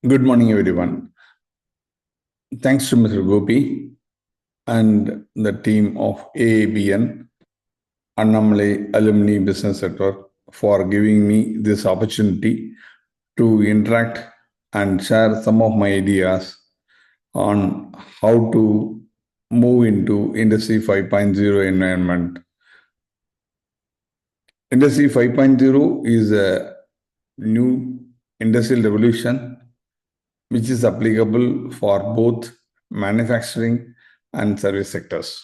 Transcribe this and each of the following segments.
Good morning, everyone. Thanks to Mr. Gopi and the team of AABN, Annamalai Alumni Business Network, for giving me this opportunity to interact and share some of my ideas on how to move into Industry 5.0 environment. Industry 5.0 is a new industrial revolution which is applicable for both manufacturing and service sectors.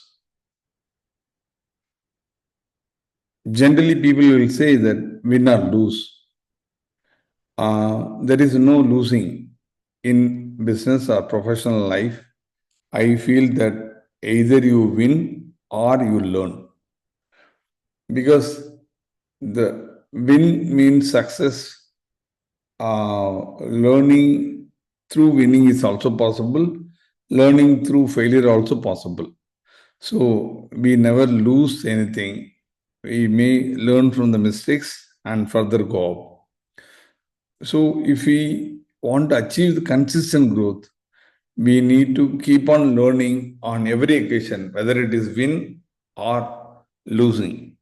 Generally, people will say that win or lose. There is no losing in business or professional life. I feel that either you win or you learn. Because the win means success. Learning through winning is also possible. Learning through failure also possible. So we never lose anything. We may learn from the mistakes and further go up. So if we want to achieve the consistent growth, we need to keep on learning on every occasion, whether it is win or losing.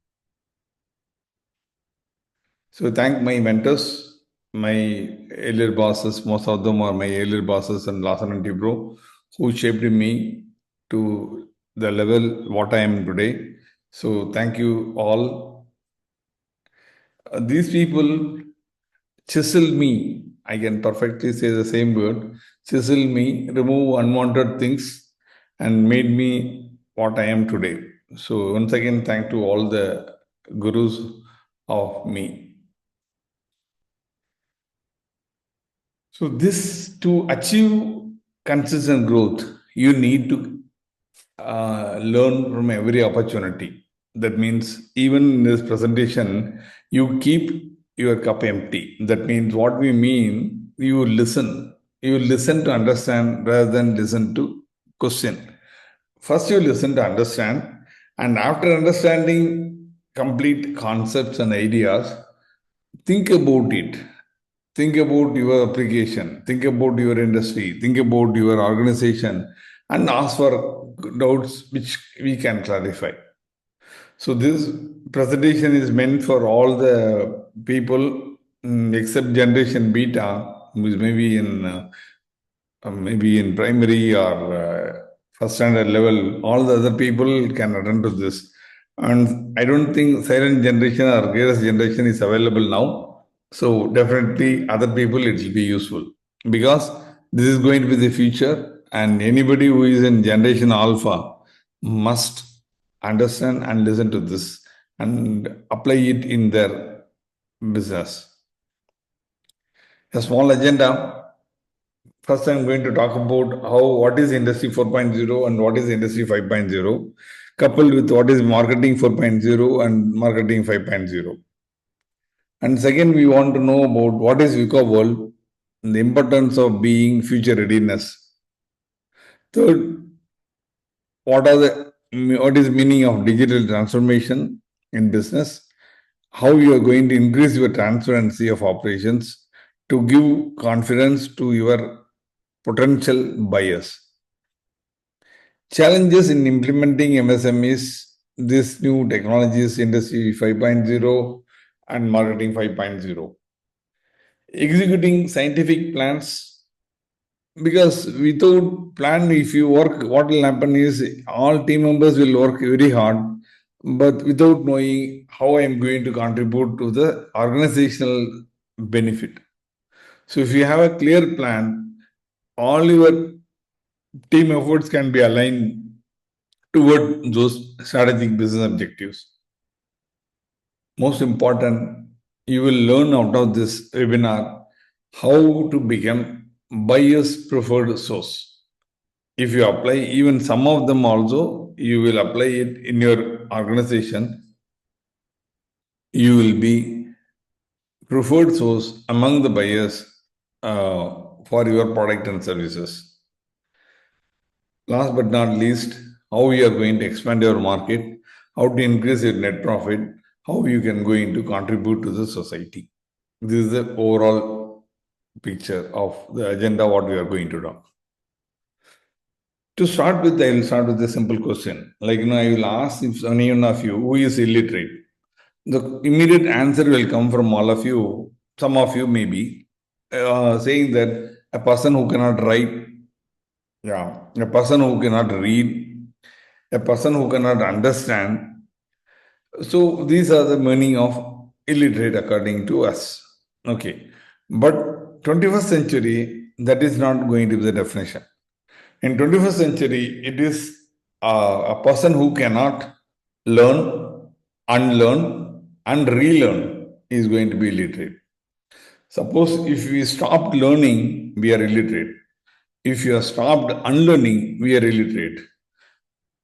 So thank my mentors, my earlier bosses, most of them are my earlier bosses and Lawson and Tibro, who shaped me to the level what I am today. So thank you all. These people chisel me. I can perfectly say the same word. Chisel me, remove unwanted things, and made me what I am today. So once again, thank to all the gurus of me. So this to achieve consistent growth, you need to learn from every opportunity. That means even in this presentation, you keep your cup empty. That means what we mean, you listen. You listen to understand rather than listen to question. First, you listen to understand, and after understanding complete concepts and ideas, think about it. Think about your application, think about your industry, think about your organization, and ask for doubts which we can clarify. So this presentation is meant for all the people except generation beta, who is maybe in primary or first standard level. All the other people can attend to this. And I don't think silent generation or greatest generation is available now. So definitely other people it will be useful because this is going to be the future, and anybody who is in generation alpha must understand and listen to this and apply it in their business. A small agenda. First, I'm going to talk about what is Industry 4.0 and what is Industry 5.0, coupled with what is Marketing 4.0 and Marketing 5.0. And second, we want to know about what is VUCA world and the importance of being future readiness. Third, what is meaning of digital transformation in business? How you are going to increase your transparency of operations to give confidence to your potential buyers. Challenges in implementing MSMEs, this new technologies, Industry 5.0 and Marketing 5.0. Executing scientific plans, because without plan, if you work, what will happen is all team members will work very hard, but without knowing how I am going to contribute to the organizational benefit. So if you have a clear plan, all your team efforts can be aligned toward those strategic business objectives. Most important, you will learn out of this webinar how to become buyer's preferred source. If you apply even some of them also, you will apply it in your organization. You will be preferred source among the buyers for your product and services. Last but not least, how you are going to expand your market, how to increase your net profit, how you can going to contribute to the society. This is the overall picture of the agenda what we are going to do. To start with, I will start with a simple question. Like, I will ask if anyone of you who is illiterate. The immediate answer will come from all of you, some of you maybe, saying that a person who cannot write, yeah, a person who cannot read, a person who cannot understand. So these are the meaning of illiterate according to us. Okay. But 21st century, that is not going to be the definition. In 21st century, it is a person who cannot learn, unlearn, and relearn is going to be illiterate. Suppose if we stopped learning, we are illiterate. If you have stopped unlearning, we are illiterate.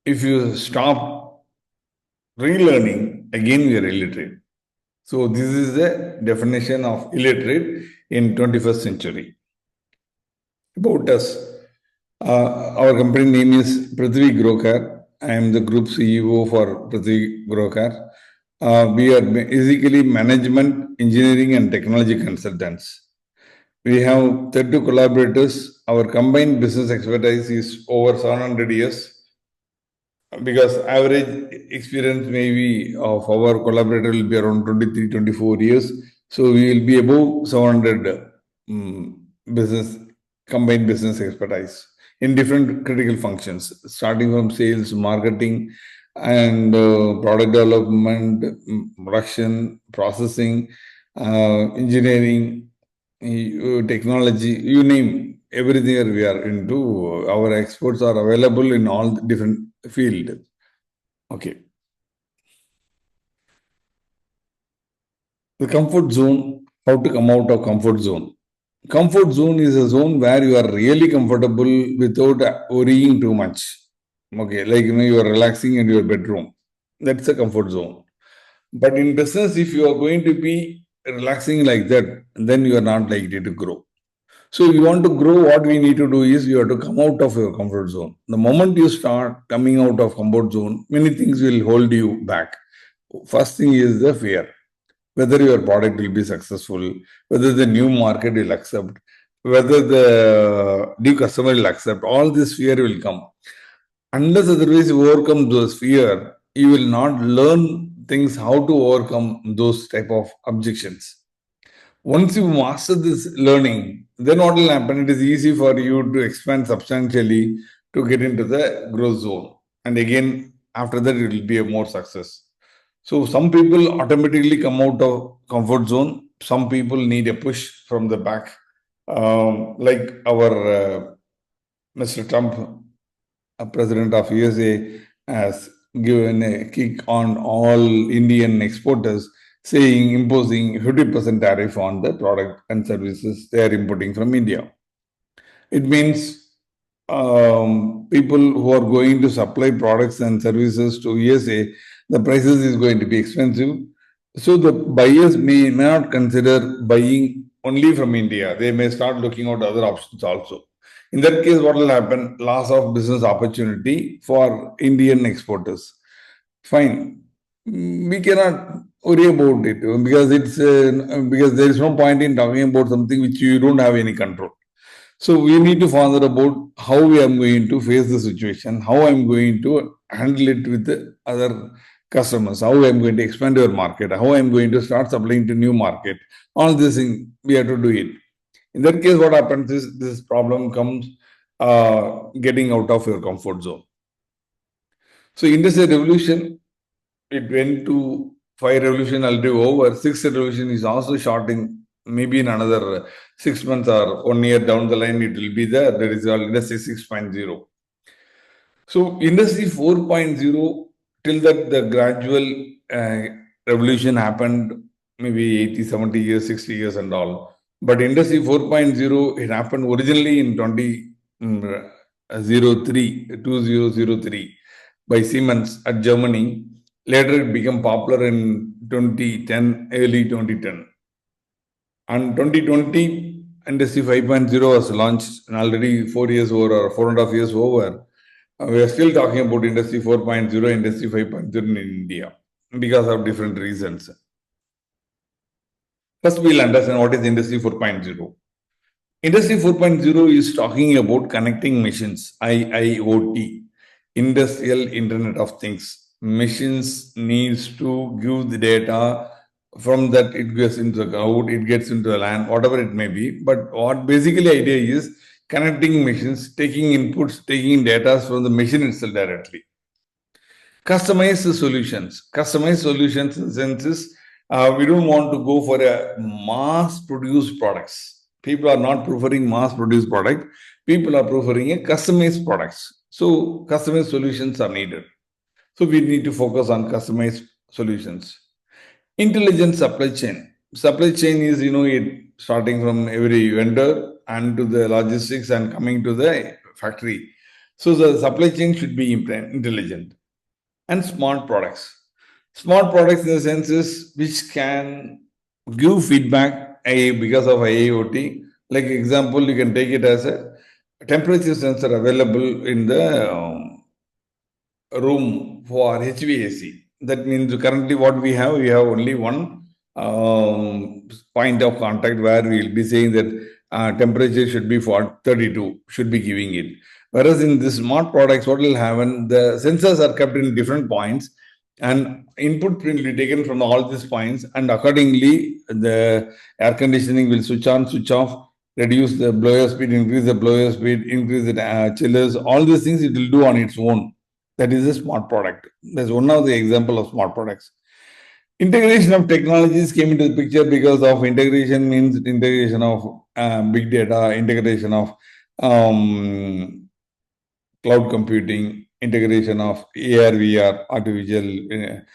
If you stop relearning, again we are illiterate. So this is the definition of illiterate in 21st century. About us, our company name is Prithvi Growcare. I am the group CEO for Prithvi Growcare. We are basically management, engineering, and technology consultants. We have 32 collaborators. Our combined business expertise is over 700 years because average experience maybe of our collaborator will be around 23-24 years. So we will be above 700 business combined business expertise in different critical functions, starting from sales, marketing, and product development, production, processing, engineering, technology, you name everything we are into. Our experts are available in all different fields. Okay. The comfort zone, how to come out of comfort zone. Comfort zone is a zone where you are really comfortable without worrying too much. Okay, like you are relaxing in your bedroom. That's a comfort zone. But in business, if you are going to be relaxing like that, then you are not likely to grow. So you want to grow, what we need to do is you have to come out of your comfort zone. The moment you start coming out of comfort zone, many things will hold you back. First thing is the fear. Whether your product will be successful, whether the new market will accept, whether the new customer will accept, all this fear will come. Unless otherwise you overcome those fear, you will not learn things how to overcome those type of objections. Once you master this learning, then what will happen? It is easy for you to expand substantially to get into the growth zone. And again, after that, it will be a more success. So some people automatically come out of comfort zone. Some people need a push from the back. Like our Mr. Trump, President of USA, has given a kick on all Indian exporters, saying imposing 50% tariff on the product and services they are importing from India. It means people who are going to supply products and services to USA, the prices is going to be expensive. So the buyers may not consider buying only from India. They may start looking at other options also. In that case, what will happen? Loss of business opportunity for Indian exporters. Fine. We cannot worry about it because because there is no point in talking about something which you don't have any control. So we need to ponder about how we are going to face the situation, how I'm going to handle it with the other customers, how I'm going to expand your market, how I'm going to start supplying to new market. All these things we have to do it. In that case, what happens is this problem comes getting out of your comfort zone. So industrial revolution, it went to 5 revolution already over. 6th revolution is also shorting. Maybe in another 6 months or 1 year down the line, it will be there. That is all industry 6.0. So industry 4.0, till that the gradual revolution happened, maybe 80, 70 years, 60 years and all. But industry 4.0, it happened originally in 2003 by Siemens at Germany. Later it became popular in 2010, early 2010. And 2020, Industry 5.0 was launched, and already 4 years over or 4.5 years over. We are still talking about Industry 4.0, Industry 5.0 in India because of different reasons. First, we'll understand what is Industry 4.0. Industry 4.0 is talking about connecting machines, IIoT, Industrial Internet of Things. Machines needs to give the data, from that it gets into the cloud, it gets into the land, whatever it may be. But what basically idea is connecting machines, taking inputs, taking data from the machine itself directly. Customized solutions. Customized solutions in the sense is we don't want to go for a mass-produced products. People are not preferring mass-produced product. People are preferring a customized products. So customized solutions are needed. So we need to focus on customized solutions. Intelligent supply chain. Supply chain is, it starting from every vendor and to the logistics and coming to the factory. So the supply chain should be intelligent. And smart products. Smart products in the sense is which can give feedback because of IIoT. Like example, you can take it as a temperature sensor available in the room for HVAC. That means currently what we have only one point of contact where we will be saying that temperature should be for 32, should be giving it. Whereas in the smart products, what will happen, the sensors are kept in different points and input will be taken from all these points, and accordingly the air conditioning will switch on, switch off, reduce the blower speed, increase the blower speed, increase the chillers, all these things it will do on its own. That is a smart product. That's one of the example of smart products. Integration of technologies came into the picture because of integration means integration of big data, integration of cloud computing, integration of AR, VR, artificial.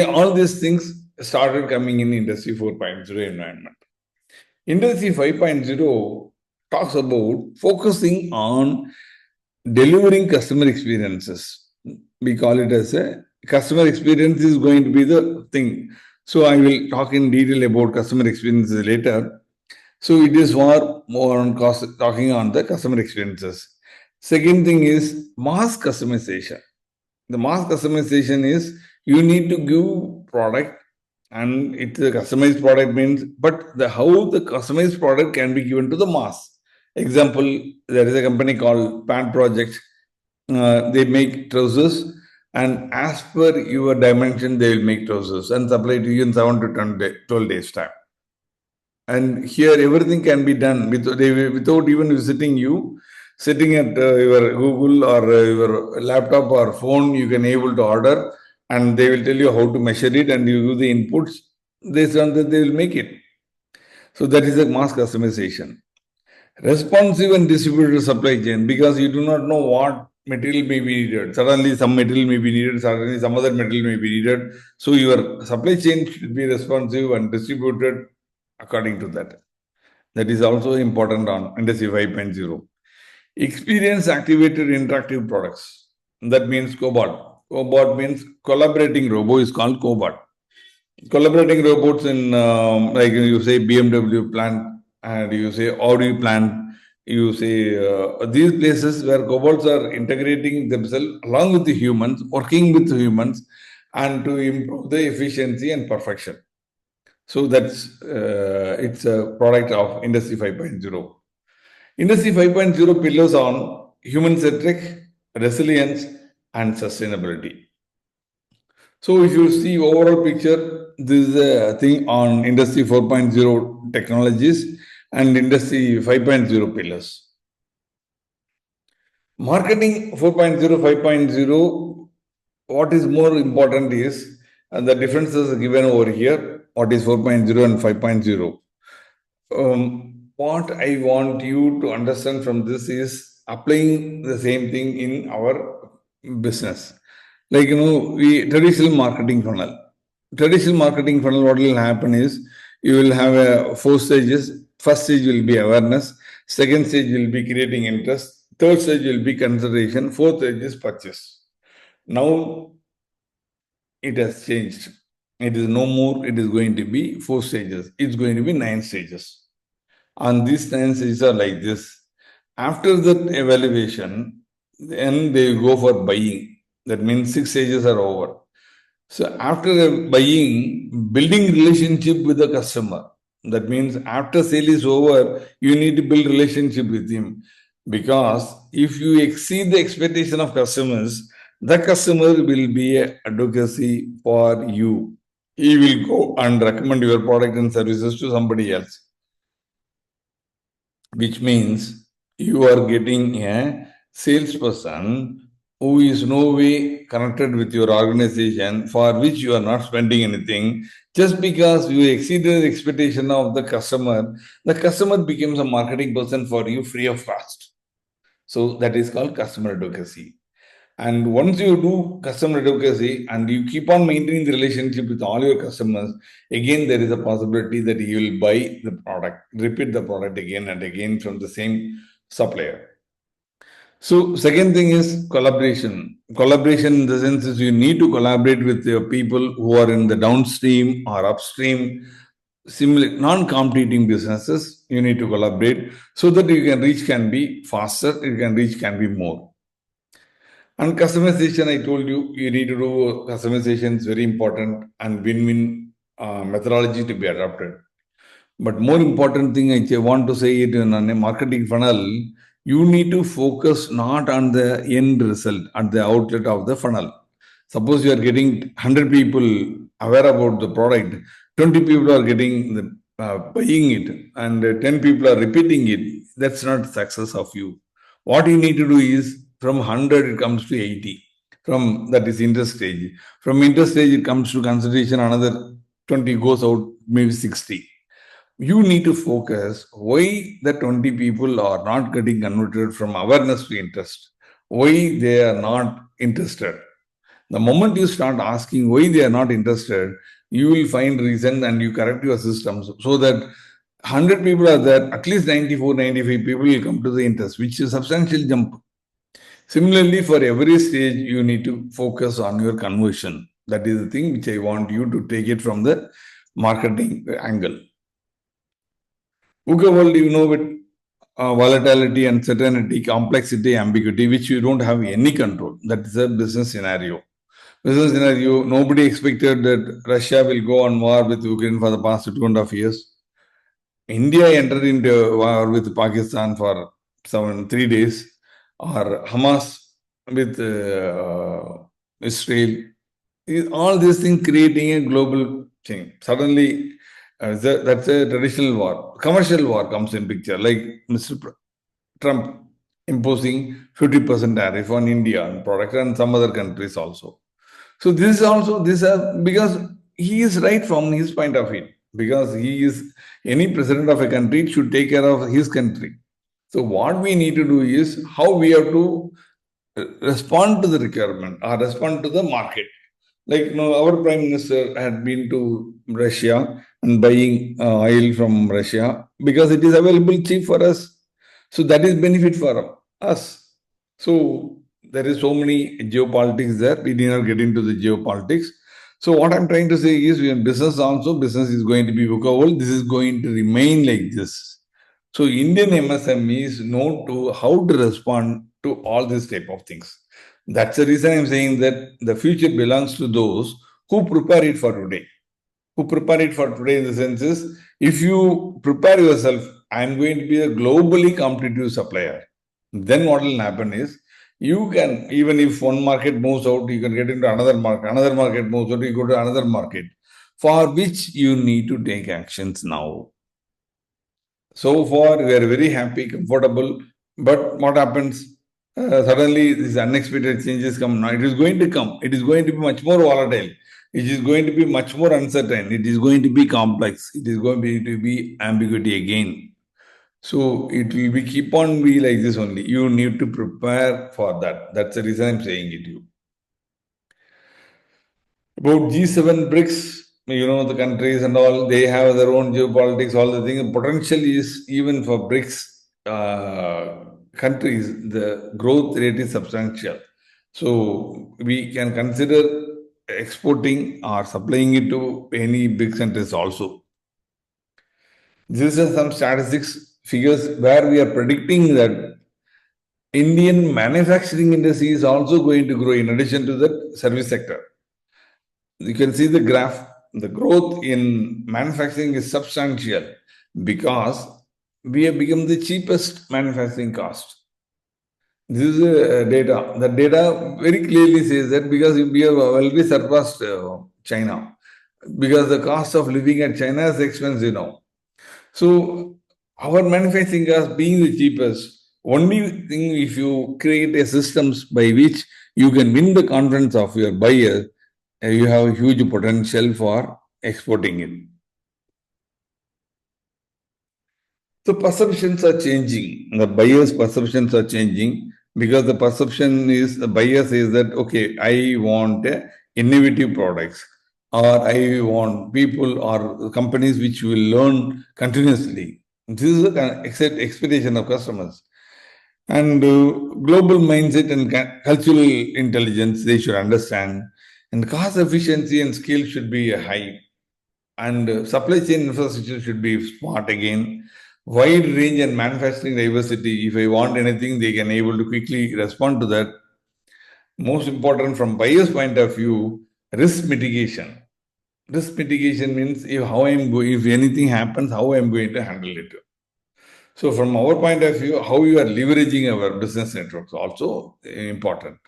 All these things started coming in Industry 4.0 environment. Industry 5.0 talks about focusing on delivering customer experiences. We call it as a customer experience is going to be the thing. So I will talk in detail about customer experiences later. So it is more on talking on the customer experiences. Second thing is mass customization. The mass customization is you need to give product, and it's a customized product means, but how the customized product can be given to the mass. Example, there is a company called Pant Project. They make trousers, and as per your dimension, they will make trousers and supply to you in 7 to 12 days time. And here everything can be done without even visiting you. Sitting at your Google or your laptop or phone, you can able to order, and they will tell you how to measure it, and you give the inputs. Based on that, they will make it. So that is a mass customization. Responsive and distributed supply chain, because you do not know what material may be needed. Suddenly some material may be needed, suddenly some other material may be needed. So your supply chain should be responsive and distributed according to that. That is also important on Industry 5.0. Experience activated interactive products. That means cobot. Cobot means collaborating robot is called cobot. Collaborating robots in like you say BMW plant, and you say Audi plant, you say these places where cobots are integrating themselves along with the humans, working with the humans, and to improve the efficiency and perfection. So that's it's a product of Industry 5.0. Industry 5.0 pillars on human-centric, resilience, and sustainability. So if you see overall picture, this is a thing on Industry 4.0 technologies and Industry 5.0 pillars. Marketing 4.0, 5.0, what is more important is, and the differences are given over here, what is 4.0 and 5.0. What I want you to understand from this is applying the same thing in our business. Like, we traditional marketing funnel. Traditional marketing funnel, what will happen is you will have 4 stages. First stage will be awareness. Second stage will be creating interest. Third stage will be consideration. Fourth stage is purchase. Now it has changed. It is no more. It is going to be 4 stages. It's going to be 9 stages. And these 9 stages are like this. After that evaluation, then they go for buying. That means 6 stages are over. So after buying, building relationship with the customer. That means after sale is over, you need to build relationship with him. Because if you exceed the expectation of customers, the customer will be a advocacy for you. He will go and recommend your product and services to somebody else, which means you are getting a salesperson who is no way connected with your organization, for which you are not spending anything. Just because you exceeded the expectation of the customer becomes a marketing person for you free of cost. So that is called customer advocacy. And once you do customer advocacy and you keep on maintaining the relationship with all your customers, again, there is a possibility that you will buy the product, repeat the product again and again from the same supplier. So, second thing is collaboration. Collaboration in the sense is you need to collaborate with your people who are in the downstream or upstream, similar non-competing businesses. You need to collaborate so that you can reach can be faster, you can reach can be more. And customization, I told you, you need to do customization is very important and win-win methodology to be adopted. But more important thing, I want to say it in a marketing funnel, you need to focus not on the end result, at the outlet of the funnel. Suppose you are getting 100 people aware about the product, 20 people are getting buying it, and 10 people are repeating it. That's not success of you. What you need to do is from 100 it comes to 80. From that is interest stage. From interest stage it comes to consideration, another 20 goes out, maybe 60. You need to focus why the 20 people are not getting converted from awareness to interest, why they are not interested. The moment you start asking why they are not interested, you will find reason and you correct your systems so that 100 people are there, at least 94, 95 people will come to the interest, which is a substantial jump. Similarly, for every stage, you need to focus on your conversion. That is the thing which I want you to take it from the marketing angle. VUCA world, you know, with volatility, uncertainty, complexity, ambiguity, which you don't have any control. That is a business scenario. Business scenario, nobody expected that Russia will go on war with Ukraine for the past 2.5 years. India entered into war with Pakistan for 3 days, or Hamas with Israel. All these things creating a global thing. Suddenly, that's a traditional war. Commercial war comes in picture, like Mr. Trump imposing 50% tariff on India and products and some other countries also. So this is also because he is right from his point of view. Because he is any president of a country should take care of his country. So what we need to do is how we have to respond to the requirement or respond to the market. Like our prime minister had been to Russia and buying oil from Russia because it is available cheap for us. So that is benefit for us. So there is so many geopolitics there. We did not get into the geopolitics. So what I'm trying to say is, in business also, business is going to be VUCA. This is going to remain like this. So Indian MSMEs know to how to respond to all these type of things. That's the reason I'm saying that the future belongs to those who prepare it for today. Who prepare it for today in the sense is, if you prepare yourself, I'm going to be a globally competitive supplier. Then what will happen is, you can, even if one market moves out, you can get into another market moves out, you go to another market, for which you need to take actions now. So far, we are very happy, comfortable, but what happens? Suddenly, these unexpected changes come. Now, it is going to come. It is going to be much more volatile. It is going to be much more uncertain. It is going to be complex. It is going to be ambiguity again. So it will be keep on be like this only. You need to prepare for that. That's the reason I'm saying it to you. About G7 BRICS, the countries and all, they have their own geopolitics, all the things. Potential is even for BRICS countries, the growth rate is substantial. So we can consider exporting or supplying it to any BRICS countries also. These are some statistics figures where we are predicting that Indian manufacturing industry is also going to grow in addition to the service sector. You can see the graph. the growth in manufacturing is substantial because we have become the cheapest manufacturing cost. This is data. The data very clearly says that because we have already surpassed China, because the cost of living at China is expensive now. So our manufacturing cost being the cheapest, only thing if you create a systems by which you can win the confidence of your buyer, you have a huge potential for exporting it. The perceptions are changing. The buyer's perceptions are changing because the perception is the buyer says that okay, I want innovative products, or I want people or companies which will learn continuously. This is the expectation of customers. And global mindset and cultural intelligence they should understand. And cost efficiency and skill should be high. And supply chain infrastructure should be smart again. Wide range and manufacturing diversity. If I want anything, they can able to quickly respond to that. Most important from buyer's point of view, risk mitigation. Risk mitigation means if anything happens, how I am going to handle it. So from our point of view, how you are leveraging our business networks also important.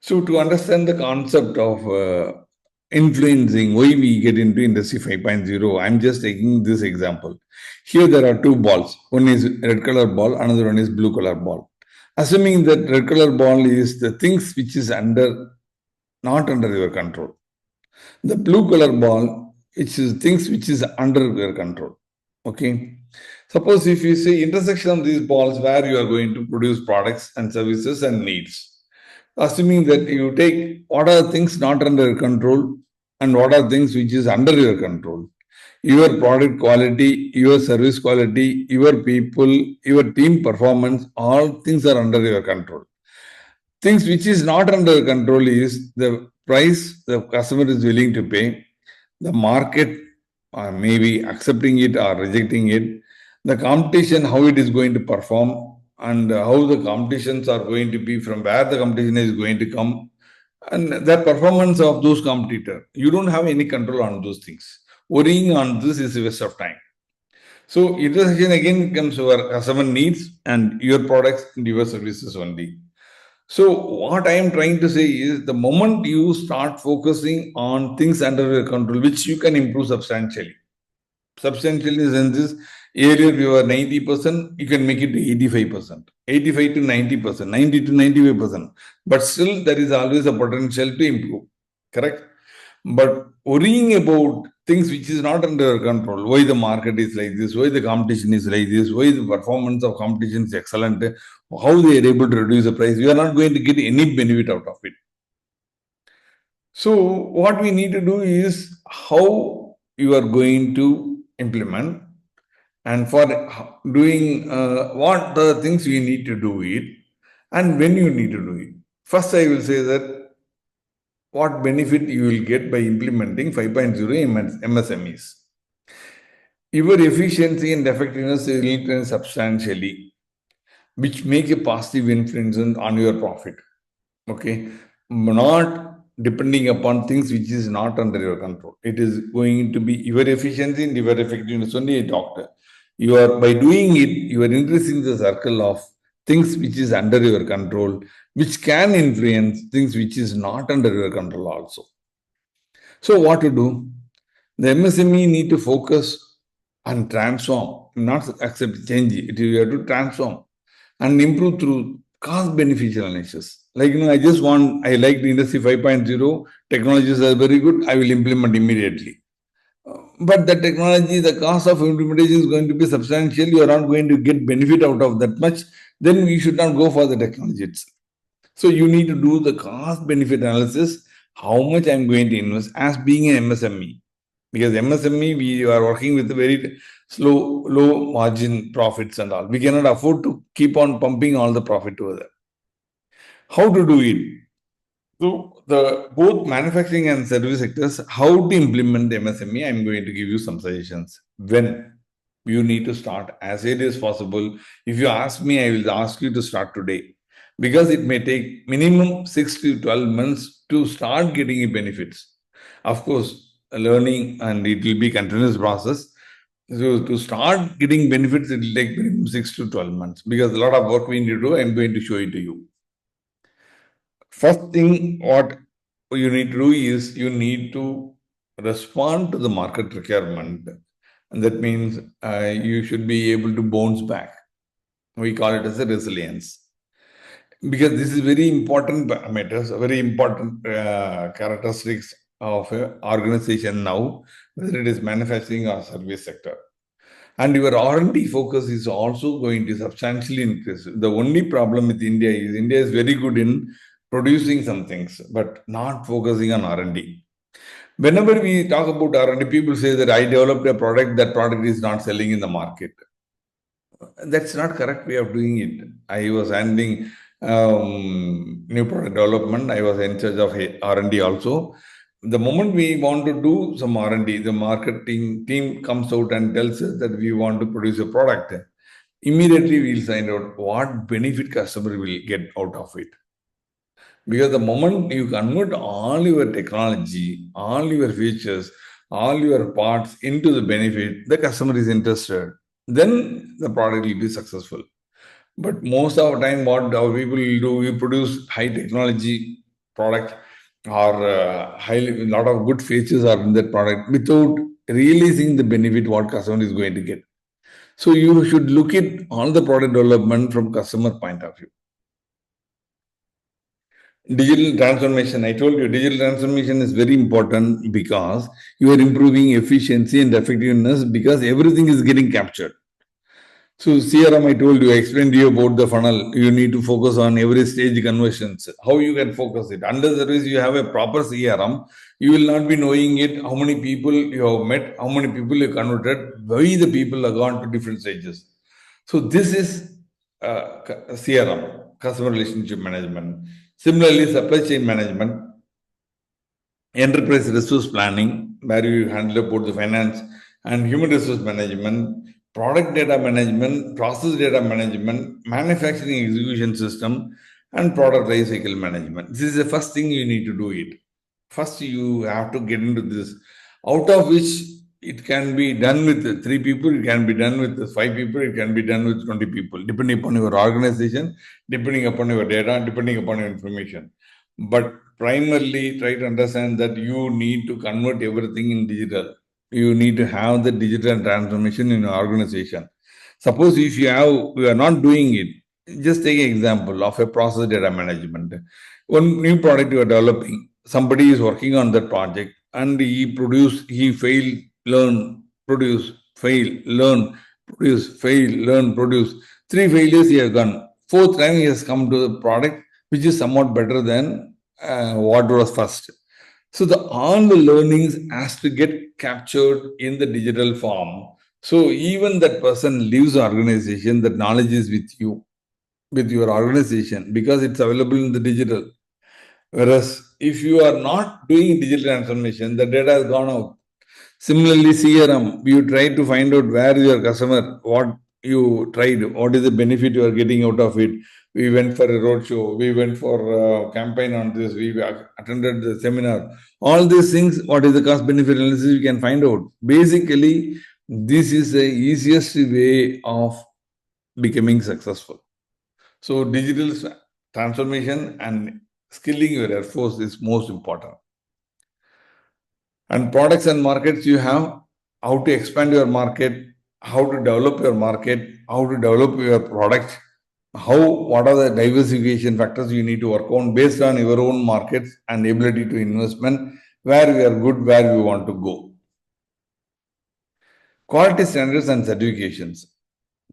So to understand the concept of influencing, why we get into Industry 5.0, I'm just taking this example. Here there are two balls. One is red color ball, another one is blue color ball. Assuming that red color ball is the things which is not under your control. The blue color ball, which is things which is under your control. Okay. Suppose if you say intersection of these balls where you are going to produce products and services and needs. Assuming that you take what are things not under your control and what are things which is under your control. Your product quality, your service quality, your people, your team performance, all things are under your control. Things which is not under your control is the price the customer is willing to pay, the market maybe accepting it or rejecting it, the competition, how it is going to perform, and how the competitions are going to be, from where the competition is going to come, and the performance of those competitors. You don't have any control on those things. Worrying on this is a waste of time. So intersection again comes over customer needs and your products and your services only. So what I am trying to say is the moment you start focusing on things under your control, which you can improve substantially. Substantially in this, earlier you were 90%, you can make it to 85%, 85 to 90%, 90 to 95%. But still there is always a potential to improve. Correct? But worrying about things which is not under your control, why the market is like this, why the competition is like this, why the performance of competition is excellent, how they are able to reduce the price, you are not going to get any benefit out of it. So what we need to do is how you are going to implement, and for doing what the things you need to do it and when you need to do it. First, I will say that what benefit you will get by implementing 5.0 MSMEs. Your efficiency and effectiveness will increase substantially, which make a positive influence on your profit. Okay, not depending upon things which is not under your control. It is going to be your efficiency and your effectiveness only a doctor. You are by doing it, you are increasing the circle of things which is under your control, which can influence things which is not under your control also. So what to do? The MSME need to focus and transform, not accept change. You have to transform and improve through cost beneficial analysis. Like, I like the industry 5.0, technologies are very good, I will implement immediately. But the technology, the cost of implementation is going to be substantial, you are not going to get benefit out of that much, then we should not go for the technology itself. So you need to do the cost benefit analysis, how much I'm going to invest as being an MSME. Because MSME, we are working with very low margin profits and all. We cannot afford to keep on pumping all the profit over there. How to do it? So the both manufacturing and service sectors, how to implement the MSME, I'm going to give you some suggestions. When you need to start as early as possible. If you ask me, I will ask you to start today, because it may take minimum 6 to 12 months to start getting benefits. Of course, learning and it will be continuous process. So to start getting benefits, it will take minimum 6 to 12 months because a lot of work we need to do. I'm going to show it to you. First thing, what you need to do is you need to respond to the market requirement. And that means you should be able to bounce back. We call it as a resilience. Because this is very important parameters, very important characteristics of an organization now, whether it is manufacturing or service sector. And your R&D focus is also going to substantially increase. The only problem with India is very good in producing some things, but not focusing on R&D. Whenever we talk about R&D, people say that I developed a product, that product is not selling in the market. That's not correct way of doing it. I was handling new product development. I was in charge of R&D also. The moment we want to do some R&D, the marketing team comes out and tells us that we want to produce a product. Immediately we'll find out what benefit customer will get out of it. Because the moment you convert all your technology, all your features, all your parts into the benefit, the customer is interested. Then the product will be successful. But most of the time, what our people will do, we produce high technology product or highly a lot of good features are in that product without realizing the benefit what customer is going to get. So you should look at all the product development from customer point of view. Digital transformation, I told you, digital transformation is very important because you are improving efficiency and effectiveness because everything is getting captured. So CRM, I told you, I explained to you about the funnel. You need to focus on every stage conversions. How you can focus it. Under service, you have a proper CRM. You will not be knowing it, how many people you have met, how many people you converted, why the people have gone to different stages. So this is CRM, customer relationship management. Similarly, supply chain management, enterprise resource planning, where you handle about the finance and human resource management, product data management, process data management, manufacturing execution system, and product lifecycle management. This is the first thing you need to do it. First, you have to get into this, out of which it can be done with 3 people, it can be done with 5 people, it can be done with 20 people, depending upon your organization, depending upon your data, depending upon your information. But primarily, try to understand that you need to convert everything in digital. You need to have the digital transformation in your organization. Suppose if you are not doing it, just take an example of a process data management. One new product you are developing, somebody is working on that project and he fail, learn, produce, fail, learn, produce, fail, learn, produce. 3 failures he has done. 4th time he has come to the product which is somewhat better than what was first. So all the learnings has to get captured in the digital form. So even that person leaves the organization, that knowledge is with you, with your organization, because it's available in the digital. Whereas if you are not doing digital transformation, the data has gone out. Similarly, CRM, you try to find out where your customer, what you tried, what is the benefit you are getting out of it. We went for a roadshow, we went for a campaign on this, we attended the seminar. All these things, what is the cost benefit analysis, you can find out. Basically, this is the easiest way of becoming successful. So, digital transformation and skilling your workforce is most important. And products and markets, you have how to expand your market, how to develop your market, how to develop your product, what are the diversification factors you need to work on based on your own markets and ability to investment, where we are good, where we want to go. Quality standards and certifications.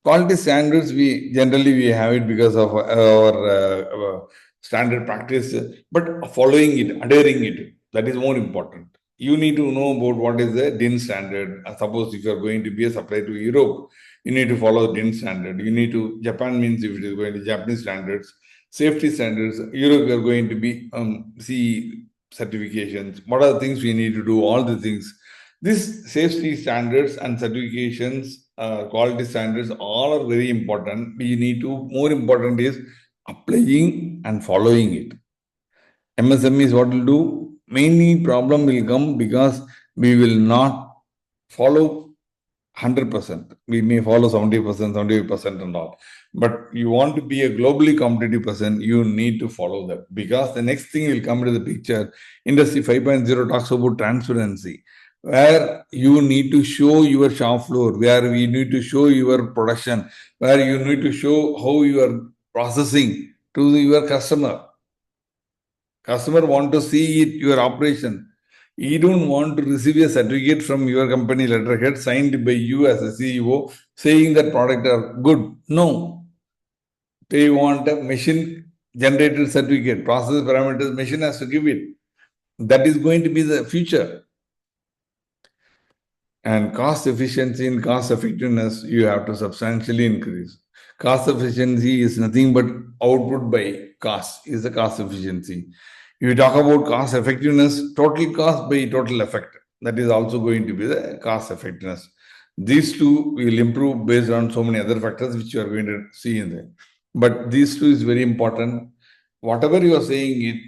Quality standards, we generally have it because of our standard practice, but following it, adhering it, that is more important. You need to know about what is the DIN standard. Suppose if you are going to be a supplier to Europe, you need to follow DIN standard. You need to, Japan means if it is going to Japanese standards, safety standards. Europe, you are going to be CE certifications. What are the things we need to do? All the things. These safety standards and certifications, quality standards, all are very important. We need to, more important is applying and following it. MSMEs, what will do? mainly problem will come because we will not follow 100%. We may follow 70%, 75% and all. But you want to be a globally competitive person, you need to follow that. Because the next thing will come into the picture, Industry 5.0 talks about transparency, where you need to show your shop floor, where you need to show your production, where you need to show how you are processing to your customer. Customer want to see it, your operation. You don't want to receive a certificate from your company letterhead signed by you as a CEO saying that product are good. No. They want a machine generated certificate, process parameters, machine has to give it. That is going to be the future. And cost efficiency and cost effectiveness, you have to substantially increase. Cost efficiency is nothing but output by cost, is the cost efficiency. If you talk about cost effectiveness, total cost by total effect, that is also going to be the cost effectiveness. These two will improve based on so many other factors which you are going to see in there. But these two is very important. Whatever you are saying,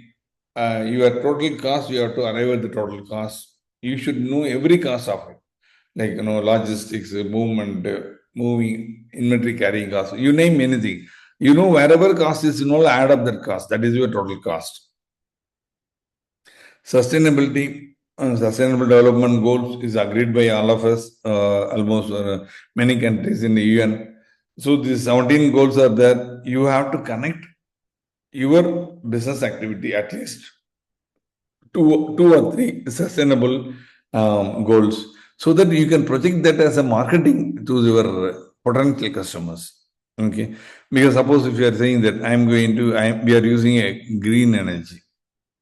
your total cost, you have to arrive at the total cost. You should know every cost of it, like logistics, movement, moving, inventory carrying cost. You name anything. Wherever cost is, add up that cost. That is your total cost. Sustainability, sustainable development goals is agreed by all of us, almost many countries in the UN. So these 17 goals are there. You have to connect your business activity at least two or three sustainable goals so that you can project that as a marketing to your potential customers. Okay, because suppose if you are saying that we are using a green energy.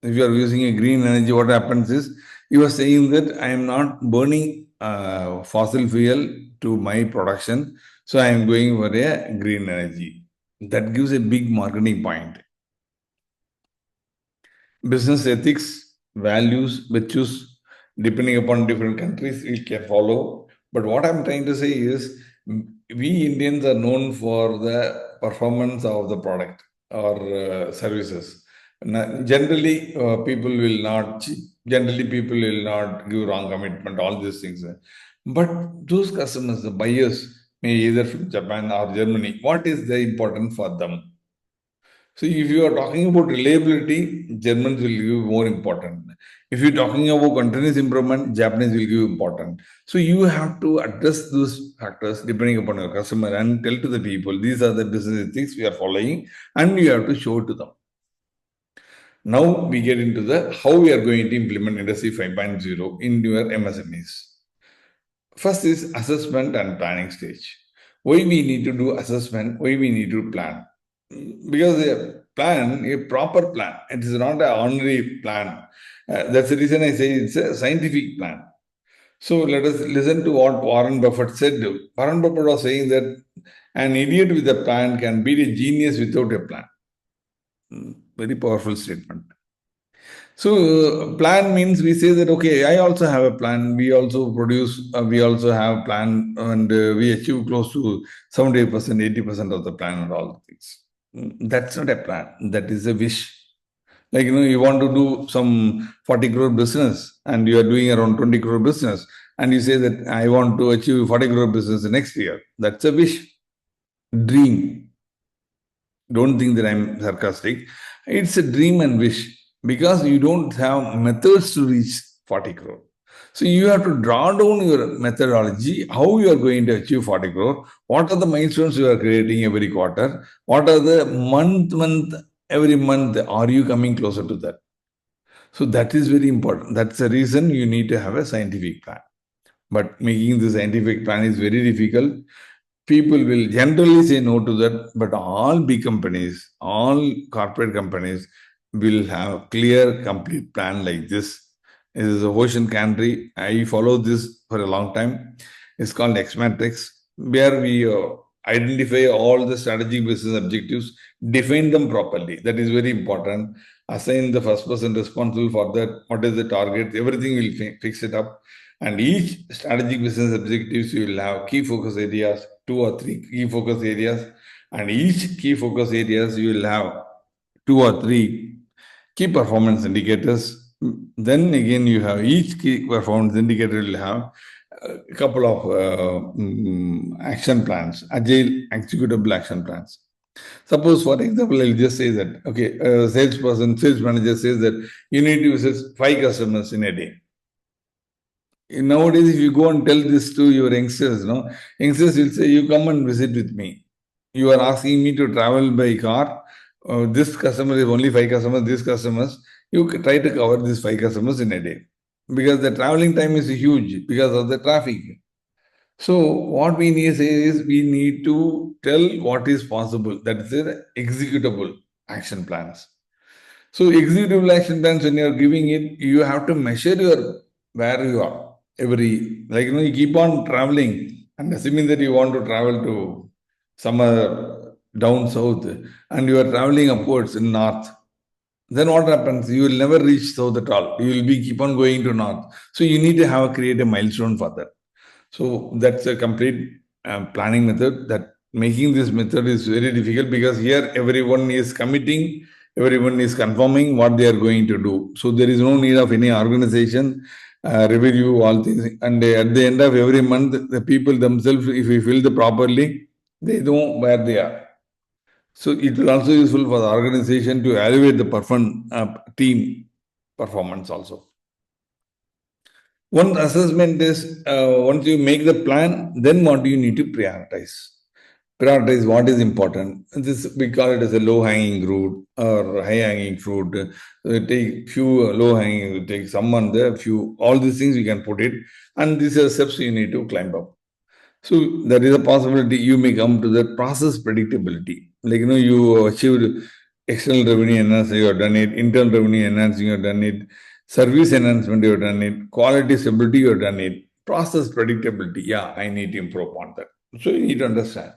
If you are using a green energy, what happens is you are saying that I am not burning fossil fuel to my production, so I am going for a green energy. That gives a big marketing point. Business ethics, values, virtues, depending upon different countries, we can follow. But what I'm trying to say is, we Indians are known for the performance of the product or services. Generally, people will not cheat. Generally, people will not give wrong commitment, all these things. But those customers, the buyers, may either from Japan or Germany, what is the important for them? So if you are talking about reliability, Germans will give more important. If you're talking about continuous improvement, Japanese will give important. So you have to address those factors depending upon your customer and tell to the people, these are the business ethics we are following, and you have to show to them. Now we get into the how we are going to implement Industry 5.0 in your MSMEs. First is assessment and planning stage. Why we need to do assessment, why we need to plan. Because a proper plan, it is not an ordinary plan. That's the reason I say it's a scientific plan. So let us listen to what Warren Buffett said. Warren Buffett was saying that an idiot with a plan can beat a genius without a plan. Very powerful statement. So plan means we say that, okay, I also have a plan. We also produce, we also have a plan, and we achieve close to 70%, 80% of the plan and all things. That's not a plan. That is a wish. Like, you want to do some 40 crore business and you are doing around 20 crore business. And you say that I want to achieve 40 crore business next year. That's a wish. Dream. Don't think that I'm sarcastic. It's a dream and wish because you don't have methods to reach 40 crore. So you have to draw down your methodology, how you are going to achieve 40 crore, what are the milestones you are creating every quarter, what are the every month, are you coming closer to that? So that is very important. That's the reason you need to have a scientific plan. But making the scientific plan is very difficult. People will generally say no to that, but all big companies, all corporate companies will have clear, complete plan like this. It is a ocean country. I follow this for a long time. It's called X Matrix, where we identify all the strategic business objectives, define them properly. That is very important. Assign the first person responsible for that. What is the target? Everything will fix it up. And each strategic business objectives you will have key focus areas, 2 or 3 key focus areas, and each key focus areas you will have 2 or 3 key performance indicators, Then again, you have each key performance indicator will have a couple of action plans, agile executable action plans. Suppose, for example, I'll just say that, okay, a salesperson, sales manager says that you need to visit 5 customers in a day. Nowadays, if you go and tell this to your youngsters, no, youngsters will say, you come and visit with me. You are asking me to travel by car. This customer is only 5 customers, these customers. You try to cover these 5 customers in a day. Because the traveling time is huge because of the traffic. So what we need to say is we need to tell what is possible. That is the executable action plans. So executable action plans, when you are giving it, you have to measure your where you are every, like, you keep on traveling and assuming that you want to travel to somewhere down south and you are traveling upwards in north. Then what happens? You will never reach south at all. You will be keep on going to north. So you need to have create a milestone for that. So that's a complete planning method. That making this method is very difficult because here everyone is committing, everyone is confirming what they are going to do. So there is no need of any organization, review all things. And at the end of every month, the people themselves, if we fill the properly, they know where they are. So it will also useful for the organization to evaluate the team performance also. One assessment is once you make the plan, then what do you need to prioritize? Prioritize what is important. This we call it as a low hanging fruit or high hanging fruit. Take few low hanging, take someone there, few all these things we can put it, and these are steps you need to climb up. So there is a possibility you may come to the process predictability. Like you achieved external revenue enhancement, you have done it, internal revenue enhancing, you have done it, service enhancement, you have done it, quality stability, you have done it, process predictability. Yeah, I need to improve on that. So you need to understand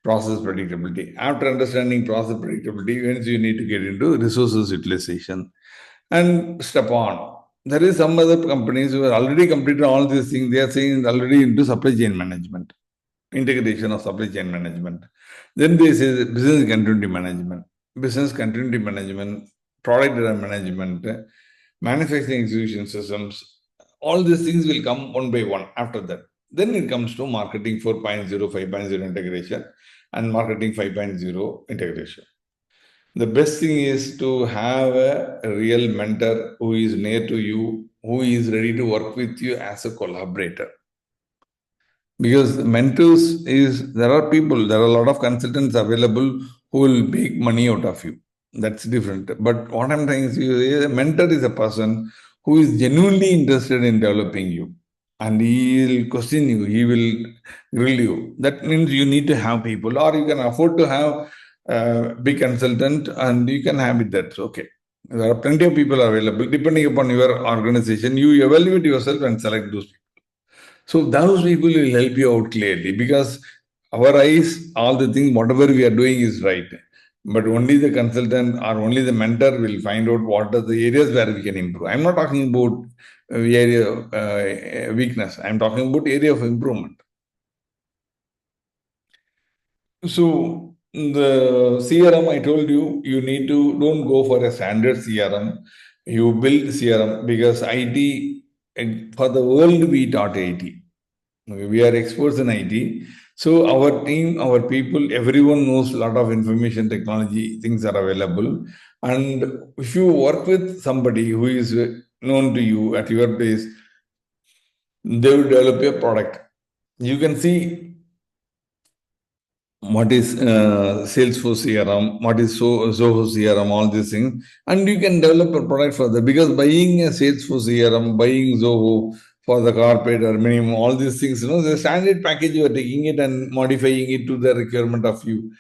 process predictability. After understanding process predictability, once you need to get into resources utilization and step on. There is some other companies who are already completed all these things. They are saying already into supply chain management, integration of supply chain management. Then they say business continuity management, product data management, manufacturing execution systems. All these things will come one by one after that. Then it comes to marketing 4.0, 5.0 integration and marketing 5.0 integration. The best thing is to have a real mentor who is near to you, who is ready to work with you as a collaborator. Because mentors is there are people, there are a lot of consultants available who will make money out of you. That's different. But what I'm trying to say is a mentor is a person who is genuinely interested in developing you. And he will question you, he will grill you. That means you need to have people, or you can afford to have a big consultant and you can have it. That's okay. There are plenty of people available. Depending upon your organization, you evaluate yourself and select those people. So those people will help you out clearly because our eyes, all the things, whatever we are doing is right. But only the consultant or only the mentor will find out what are the areas where we can improve. I'm not talking about area weakness. I'm talking about area of improvement. So the CRM, I told you, you need to don't go for a standard CRM. You build CRM because IT, and for the world we taught IT. We are experts in IT. So our team, our people, everyone knows a lot of information technology things are available. And if you work with somebody who is known to you at your place, they will develop a product. You can see what is Salesforce CRM, what is Zoho CRM, all these things, and you can develop a product further. Because buying a Salesforce CRM, buying Zoho for the corporate or minimum, all these things, the standard package you are taking it and modifying it to the requirement of you.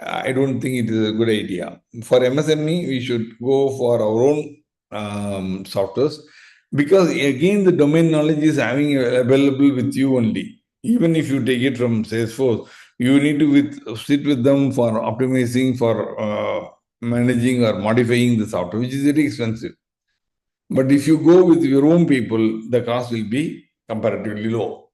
I don't think it is a good idea. For MSME, we should go for our own softwares because again the domain knowledge is having available with you only. Even if you take it from Salesforce, you need to sit with them for optimizing, for managing or modifying the software, which is very expensive. But if you go with your own people, the cost will be comparatively low.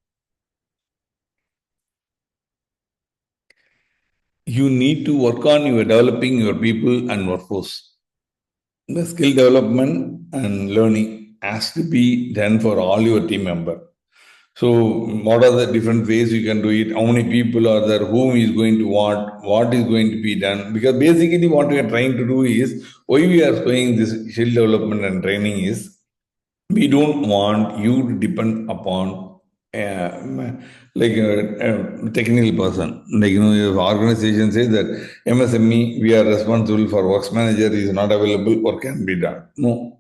You need to work on your developing your people and workforce. The skill development and learning has to be done for all your team member. So, what are the different ways you can do it? How many people are there? Whom is going to what is going to be done? Because basically, what we are trying to do is why we are doing this skill development and training is we don't want you to depend upon like a technical person. Like, your organization says that MSME, we are responsible for works manager is not available, work can be done. No,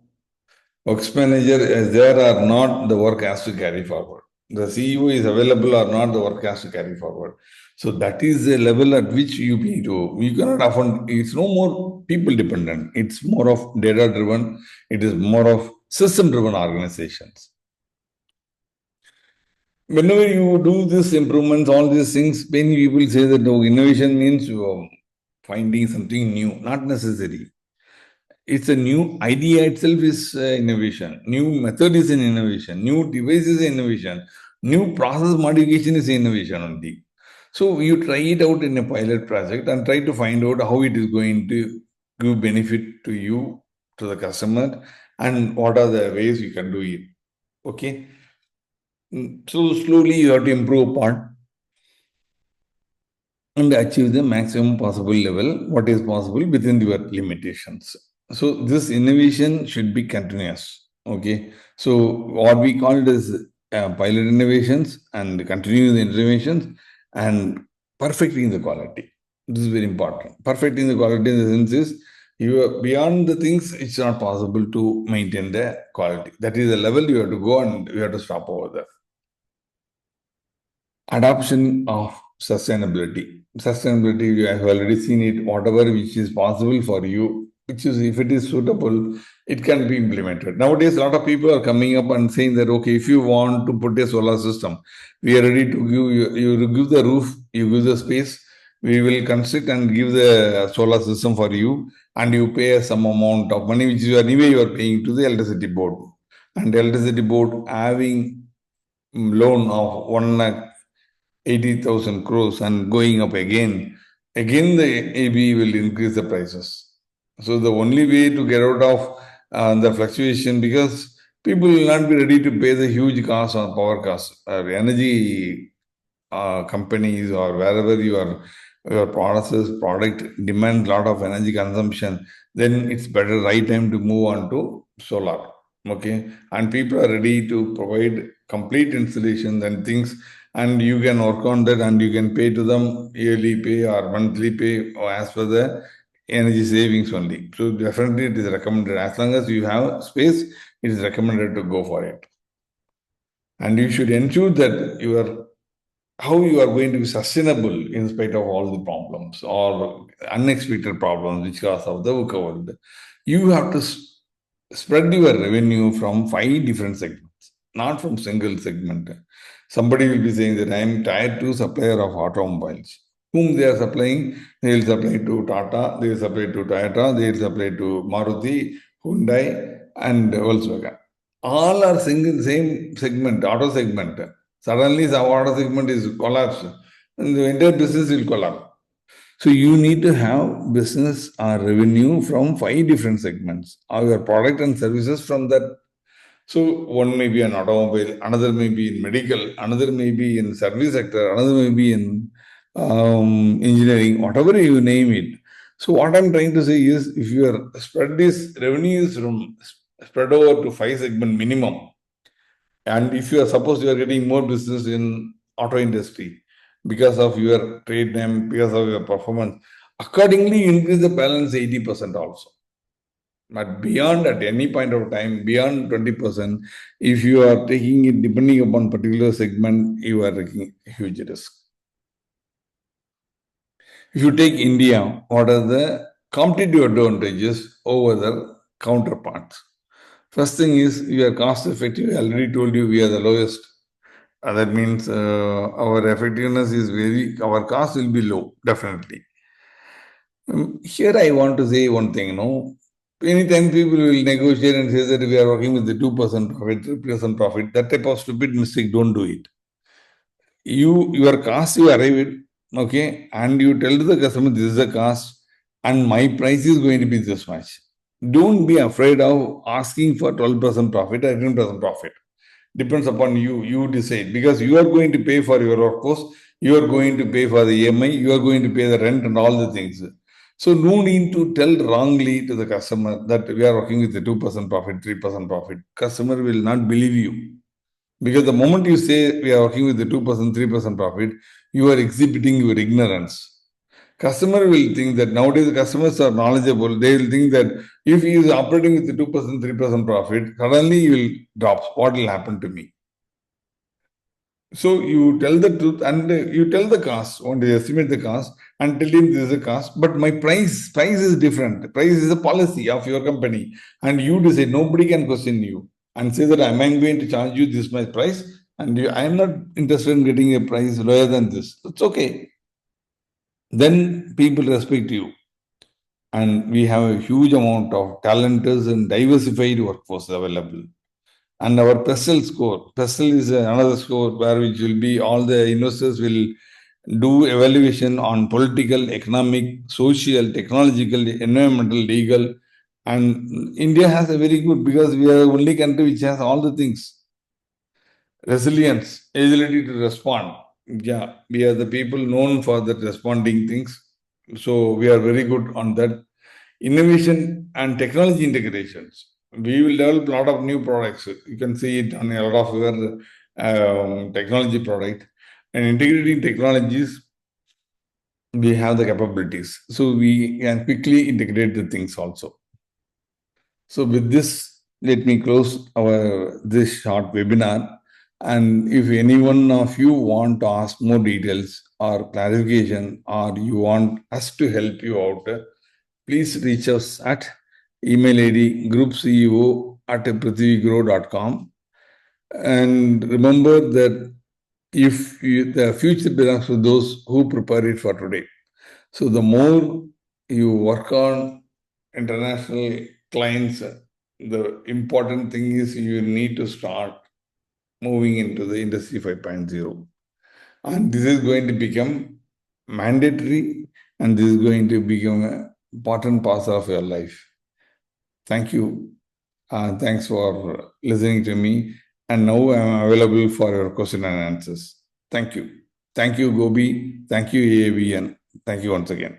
works manager is there or not, the work has to carry forward. The CEO is available or not, the work has to carry forward. So that is the level at which you cannot afford, it's no more people dependent. It's more of data driven. It is more of system driven organizations. Whenever you do this improvements, all these things, many people say that innovation means you are finding something new. Not necessary. It's a new idea itself is innovation. New method is an innovation. New device is innovation. New process modification is innovation only. So you try it out in a pilot project and try to find out how it is going to give benefit to you, to the customer, and what are the ways you can do it. Okay. So slowly you have to improve upon and achieve the maximum possible level, what is possible within your limitations. So this innovation should be continuous. Okay. So what we call it is pilot innovations and continuous innovations and perfecting the quality. This is very important. Perfecting the quality in the sense is you are beyond the things, it's not possible to maintain the quality. That is the level you have to go and you have to stop over there. Adoption of sustainability. Sustainability, I have already seen it, whatever which is possible for you, which is if it is suitable, it can be implemented. Nowadays, a lot of people are coming up and saying that, okay, if you want to put a solar system, we are ready to give you give the roof, you give the space, we will construct and give the solar system for you, and you pay some amount of money, which you anyway you are paying to the electricity board. And the electricity board having loan of 1,80,000 crores and going up again the AB will increase the prices. So the only way to get out of the fluctuation, because people will not be ready to pay the huge cost on power costs, energy companies or wherever your product demand a lot of energy consumption, then it's better right time to move on to solar. Okay, and people are ready to provide complete installation and things, and you can work on that and you can pay to them yearly pay or monthly pay or as per the energy savings only. So definitely it is recommended as long as you have space, it is recommended to go for it. And you should ensure that how you are going to be sustainable in spite of all the problems or unexpected problems which cause of the world. You have to spread your revenue from 5 different segments, not from single segment. Somebody will be saying that I am tier 2 supplier of automobiles. Whom they are supplying? They will supply to Tata, they will supply to Toyota, they will supply to Maruti, Hyundai, and Volkswagen. All are single same segment, auto segment. Suddenly, the auto segment is collapsed, and the entire business will collapse. So you need to have business or revenue from 5 different segments, or your product and services from that. So one may be an automobile, another may be in medical, another may be in service sector, another may be in engineering, whatever you name it. So what I'm trying to say is, if you are spread these revenues from spread over to 5 segment minimum, and if you are suppose you are getting more business in auto industry because of your trade name, because of your performance, accordingly increase the balance 80% also. But beyond at any point of time, beyond 20%, if you are taking it depending upon particular segment, you are taking a huge risk. If you take India, what are the competitive advantages over the counterparts? First thing is we are cost effective. I already told you we are the lowest. That means our effectiveness is our cost will be low, definitely. Here I want to say one thing, anytime people will negotiate and say that we are working with the 2% profit, 3% profit, that type of stupid mistake, don't do it. Your cost you arrive it, okay, and you tell to the customer this is the cost and my price is going to be this much. Don't be afraid of asking for 12% profit or 18% profit. Depends upon you. You decide, because you are going to pay for your workforce, you are going to pay for the EMI, you are going to pay the rent and all the things. So no need to tell wrongly to the customer that we are working with the 2% profit, 3% profit. Customer will not believe you. Because the moment you say we are working with the 2%, 3% profit, you are exhibiting your ignorance. Customer will think that nowadays the customers are knowledgeable. They will think that if he is operating with the 2%, 3% profit, suddenly he will drop. What will happen to me? So you tell the truth and you tell the cost, only estimate the cost and tell him this is the cost. But my price is different. Price is a policy of your company, and you decide. Nobody can question you and say that am I going to charge you this much price, and I am not interested in getting a price lower than this. It's okay. Then people respect you, and we have a huge amount of talented and diversified workforce available. And our PESTEL score. PESTEL is another score where which will be all the investors will do evaluation on political, economic, social, technological, environmental, legal. And India has a very good, because we are the only country which has all the things. Resilience, ability to respond. Yeah, we are the people known for that responding things. So we are very good on that. Innovation and technology integrations. We will develop a lot of new products. You can see it on a lot of your technology product. And integrating technologies, we have the capabilities. So we can quickly integrate the things also. So with this, let me close this short webinar. And if any one of you want to ask more details or clarification, or you want us to help you out, please reach us at email ID groupceo@prithvigrow.com. And remember that the future belongs to those who prepare it for today. So the more you work on international clients, the important thing is you need to start moving into the industry 5.0. And this is going to become mandatory, and this is going to become an important part of your life. Thank you. Thanks for listening to me. And now I'm available for your question and answers. Thank you. Thank you, Gobi. Thank you, AAVN. Thank you once again.